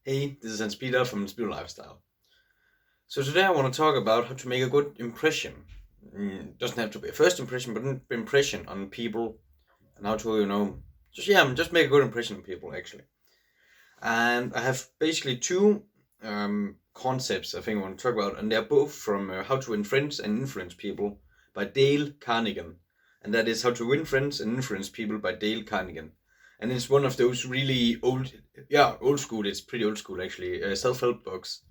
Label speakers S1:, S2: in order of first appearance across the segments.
S1: Hey, this is Hans-Peder from Hans-Peder Lifestyle. So today I want to talk about how to make a good impression. Doesn't have to be a first impression, but an impression on people and how to, just make a good impression on people actually. And I have basically two concepts I think I want to talk about, and they're both from How to Win Friends and Influence People by Dale Carnegie. And that is How to Win Friends and Influence People by Dale Carnegie. And it's one of those really old school, it's pretty old school actually, self-help books.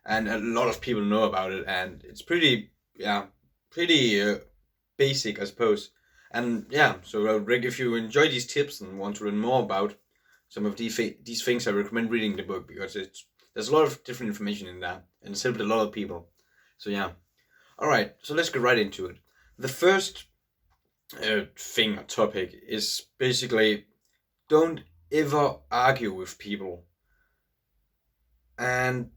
S1: And a lot of people know about it, and it's pretty basic, I suppose. And yeah, so if you enjoy these tips and want to learn more about some of these things, I recommend reading the book because there's a lot of different information in there, and it's helped a lot of people. So yeah, all right. So let's get right into it. The first thing or topic is basically don't ever argue with people, and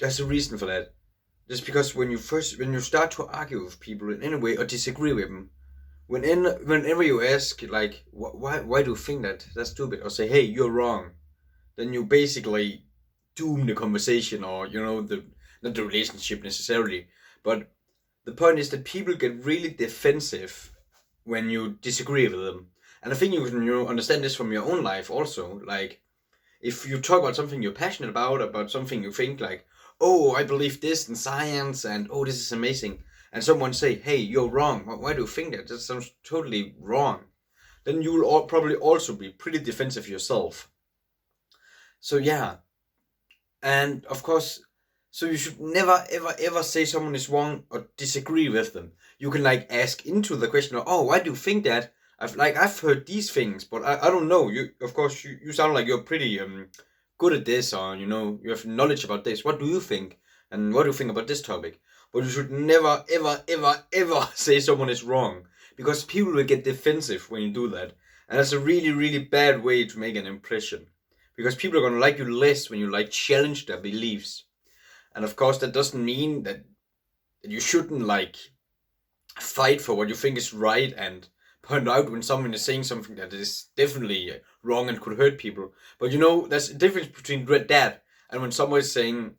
S1: there's a reason for that. Just because when you start to argue with people in any way or disagree with them, whenever you ask like why do you think that that's stupid, or say hey you're wrong, then you basically doom the conversation, or the not the relationship necessarily, but the point is that people get really defensive when you disagree with them. And I think you can understand this from your own life also. Like if you talk about something you're passionate about something you think like, oh, I believe this in science, and oh, this is amazing, and someone say, hey, you're wrong. Why do you think that? That sounds totally wrong. Then you will probably also be pretty defensive yourself. So yeah, and of course, so you should never ever ever say someone is wrong or disagree with them. You can like ask into the question of, oh, why do you think that? I've heard these things, but I don't know. You of course you sound like you're pretty good at this, or you have knowledge about this. What do you think? And what do you think about this topic? But you should never ever ever ever say someone is wrong, because people will get defensive when you do that, and that's a really really bad way to make an impression, because people are gonna like you less when you like challenge their beliefs. And of course that doesn't mean that you shouldn't like fight for what you think is right and point out when someone is saying something that is definitely wrong and could hurt people. But there's a difference between that and when someone is saying,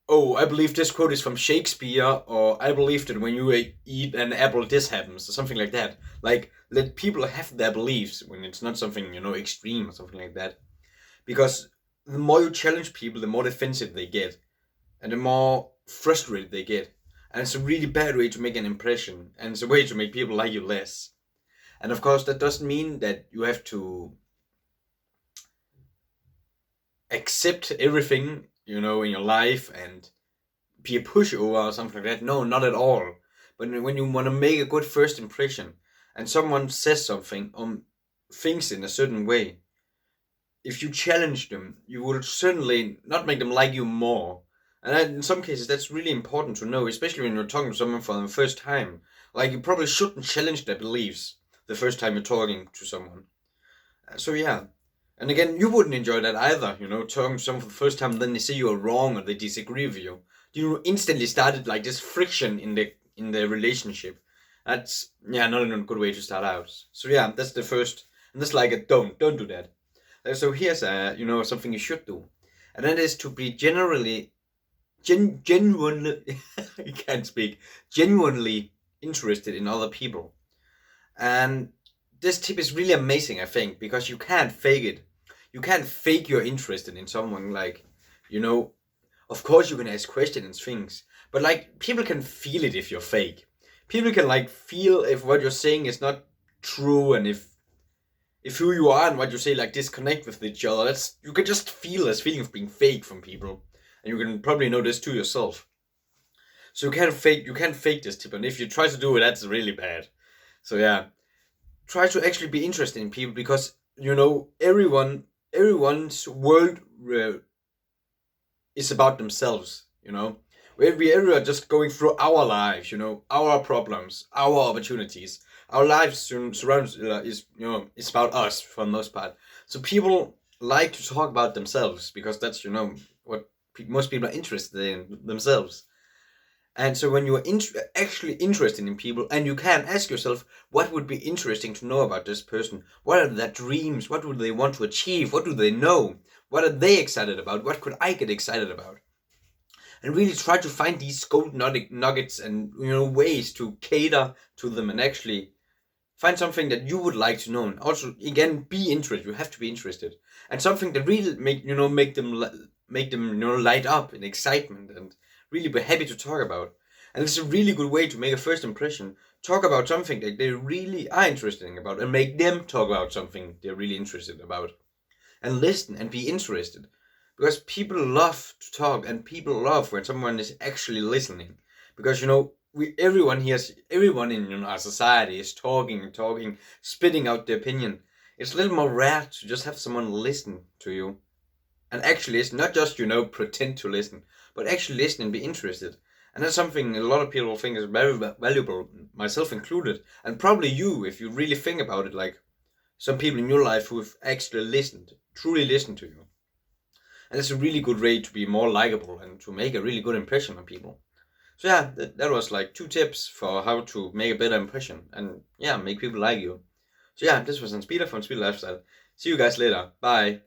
S1: oh, I believe this quote is from Shakespeare, or I believe that when you eat an apple, this happens, or something like that. Like, let people have their beliefs when it's not something, extreme or something like that. Because the more you challenge people, the more defensive they get, and the more frustrated they get. And it's a really bad way to make an impression, and it's a way to make people like you less. And of course, that doesn't mean that you have to accept everything, in your life and be a pushover or something like that. No, not at all. But when you want to make a good first impression, and someone says something or thinks in a certain way, if you challenge them, you will certainly not make them like you more. And in some cases, that's really important to know, especially when you're talking to someone for the first time. Like, you probably shouldn't challenge their beliefs the first time you're talking to someone. So yeah. And again, you wouldn't enjoy that either, talking to someone for the first time, and then they say you are wrong or they disagree with you. You instantly started like this friction in the relationship. That's not a good way to start out. So yeah, that's the first, and that's like a don't do that. So here's something you should do, and that is to be genuinely I can't speak, genuinely interested in other people. And this tip is really amazing, I think, because you can't fake it. You can't fake you're interested in someone. Like, of course you can ask questions and things, but like people can feel it if you're fake. People can like feel if what you're saying is not true, and if who you are and what you say like disconnect with each other. You can just feel this feeling of being fake from people, and you can probably know this too yourself. So you can't fake this tip, and if you try to do it, that's really bad. So yeah, try to actually be interested in people, because everyone's world is about themselves. We are just going through our lives, our problems, our opportunities. Our lives surrounds is about us for the most part. So people like to talk about themselves, because that's what most people are interested in themselves. And so when you are actually interested in people, and you can ask yourself, what would be interesting to know about this person? What are their dreams? What do they want to achieve? What do they know? What are they excited about? What could I get excited about? And really try to find these gold nuggets and ways to cater to them and actually find something that you would like to know. And also, again, be interested. You have to be interested, and something that really make them light up in excitement and really be happy to talk about. And it's a really good way to make a first impression. Talk about something that they really are interested in about, and make them talk about something they're really interested about. And listen and be interested, because people love to talk, and people love when someone is actually listening. Because everyone in our society is talking and talking, spitting out their opinion. It's a little more rare to just have someone listen to you and actually listen, not just pretend to listen, but actually listen and be interested. And that's something a lot of people think is very valuable, myself included, and probably you, if you really think about it, like some people in your life who have actually listened, truly listened to you. And it's a really good way to be more likable and to make a really good impression on people. So yeah, that was like 2 tips for how to make a better impression and make people like you. So yeah, this was Hans-Peder from Speed Lifestyle. See you guys later. Bye.